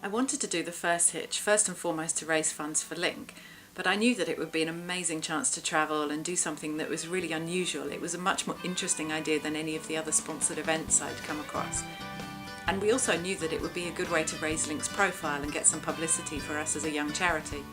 I wanted to do the first hitch, first and foremost to raise funds for Link, but I knew that it would be an amazing chance to travel and do something that was really unusual. It was a much more interesting idea than any of the other sponsored events I'd come across. And we also knew that it would be a good way to raise Link's profile and get some publicity for us as a young charity.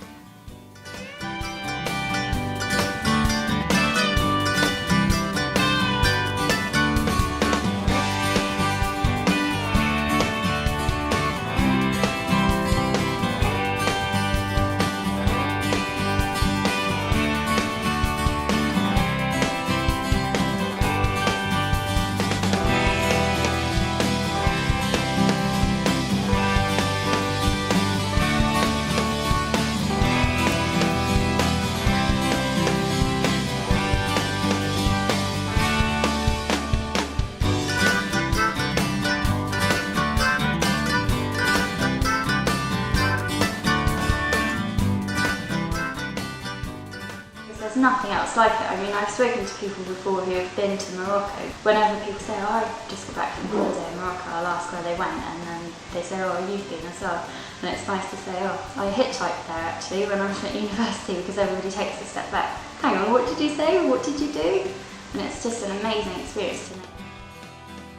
There's nothing else like it. I mean, I've spoken to people before who have been to Morocco. Whenever people say, oh, I've just got back from holiday in Morocco, I'll ask where they went, and then they say, oh, you've been as well. And it's nice to say, oh, I hitchhiked there actually when I was at university, because everybody takes a step back. Hang on, what did you say? What did you do? And it's just an amazing experience to me.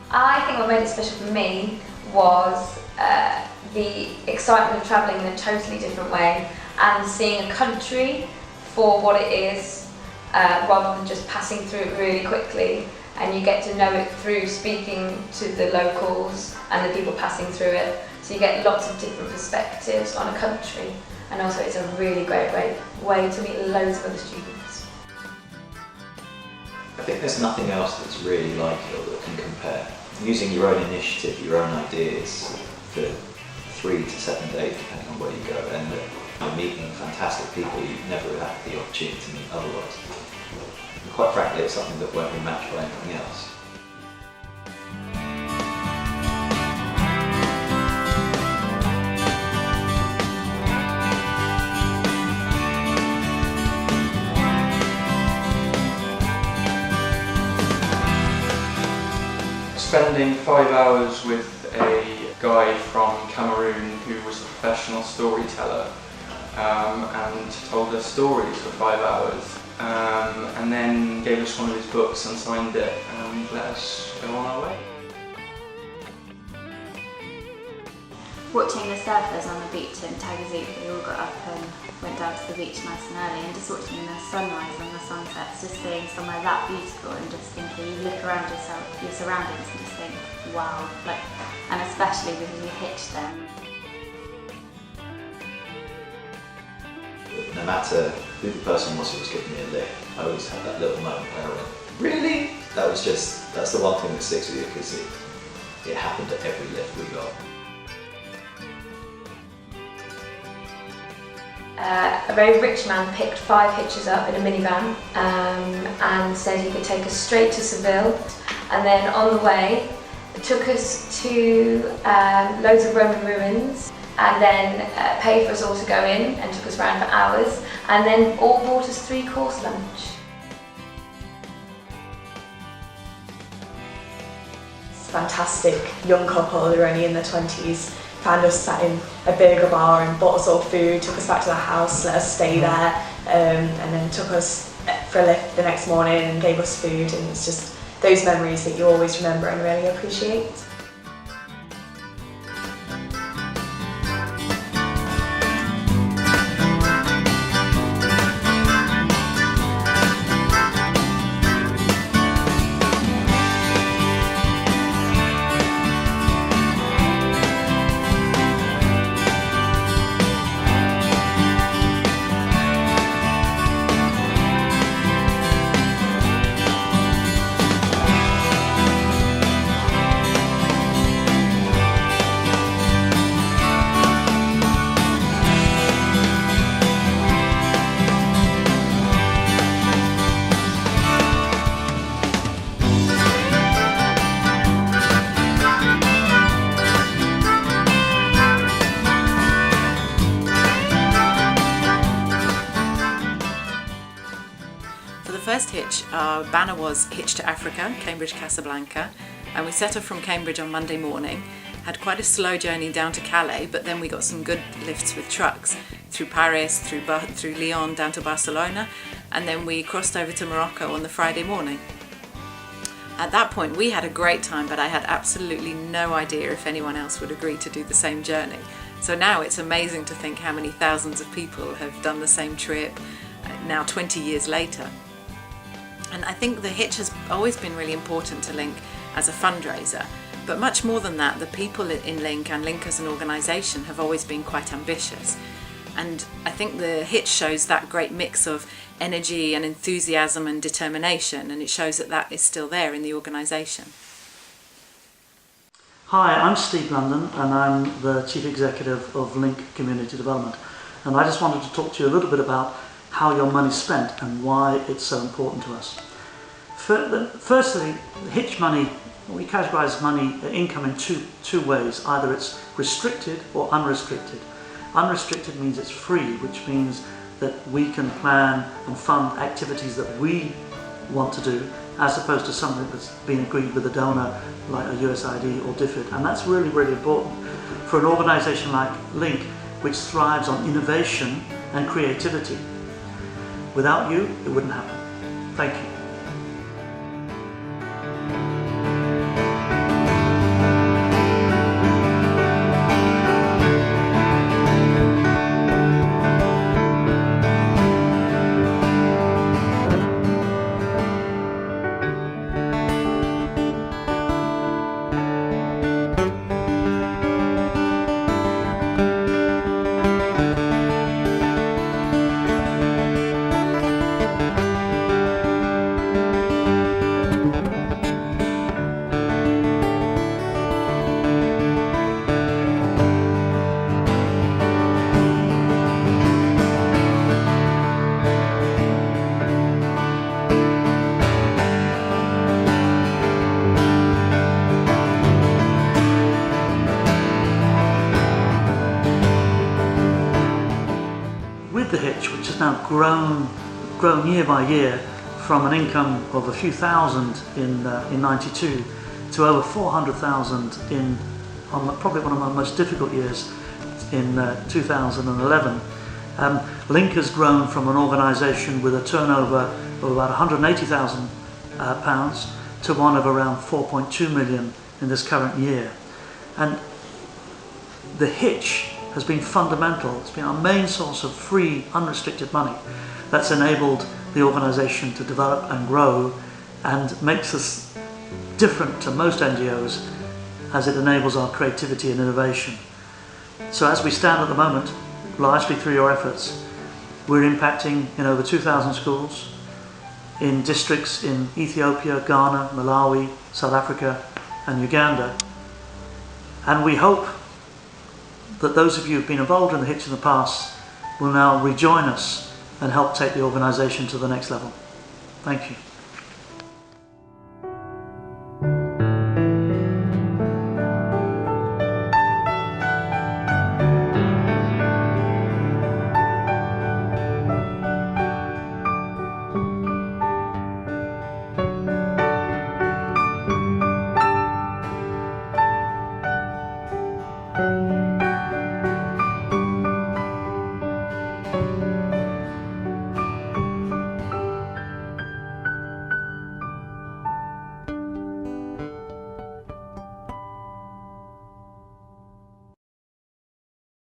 I think what made it special for me was the excitement of travelling in a totally different way and seeing a country for what it is, rather than just passing through it really quickly, and you get to know it through speaking to the locals and the people passing through it, so you get lots of different perspectives on a country, and also it's a really great way to meet loads of other students. I think there's nothing else that's really like it or that can compare. Using your own initiative, your own ideas for 3 to 7 days, depending on where you go, and meeting fantastic people you've never had the opportunity to meet otherwise. And quite frankly, it's something that won't be matched by anything else. Spending 5 hours with a guy from Cameroon who was a professional storyteller and told us stories for 5 hours, and then gave us one of his books and signed it and let us go on our way. Watching the surfers on the beach in Tagazook, they all got up and went down to the beach nice and early, and just watching the sunrise and the sunsets, just being somewhere that beautiful, and just thinking, you look around yourself, your surroundings, and just think, wow, like, and especially when you hitch them. No matter who the person was who was giving me a lift, I always had that little moment where I went, really? That's the one thing that sticks with you, because it happened at every lift we got. A very rich man picked 5 hitches up in a minivan and said he could take us straight to Seville, and then on the way took us to loads of Roman ruins, and then paid for us all to go in and took us around for hours, and then all bought us 3-course lunch. Fantastic young couple who were only in their 20s found us sat in a burger bar and bought us all food, took us back to the house, let us stay there, and then took us for a lift the next morning and gave us food, and it's just those memories that you always remember and really appreciate. First hitch, our banner was Hitch to Africa, Cambridge, Casablanca, and we set off from Cambridge on Monday morning, had quite a slow journey down to Calais, but then we got some good lifts with trucks through Paris, through Lyon down to Barcelona, and then we crossed over to Morocco on the Friday morning. At that point we had a great time, but I had absolutely no idea if anyone else would agree to do the same journey. So now it's amazing to think how many thousands of people have done the same trip now 20 years later. And I think the Hitch has always been really important to Link as a fundraiser, but much more than that, the people in Link and Link as an organisation have always been quite ambitious. And I think the Hitch shows that great mix of energy and enthusiasm and determination, and it shows that that is still there in the organisation. Hi, I'm Steve London and I'm the Chief Executive of Link Community Development, and I just wanted to talk to you a little bit about how your money's spent and why it's so important to us. Firstly, the Hitch money, we categorise money income in two ways. Either it's restricted or unrestricted. Unrestricted means it's free, which means that we can plan and fund activities that we want to do, as opposed to something that's been agreed with a donor like a USAID or DFID. And that's really, really important for an organisation like Link, which thrives on innovation and creativity. Without you, it wouldn't happen. Thank you. The Hitch, which has now grown year by year from an income of a few thousand in 92 to over 400,000 in probably one of my most difficult years in 2011. Link has grown from an organisation with a turnover of about £180,000 to one of around 4.2 million in this current year. And the Hitch has been fundamental. It's been our main source of free, unrestricted money that's enabled the organisation to develop and grow and makes us different to most NGOs as it enables our creativity and innovation. So as we stand at the moment, largely through your efforts, we're impacting in over 2,000 schools, in districts in Ethiopia, Ghana, Malawi, South Africa and Uganda. And we hope that those of you who've been involved in the Hitch in the past will now rejoin us and help take the organisation to the next level. Thank you.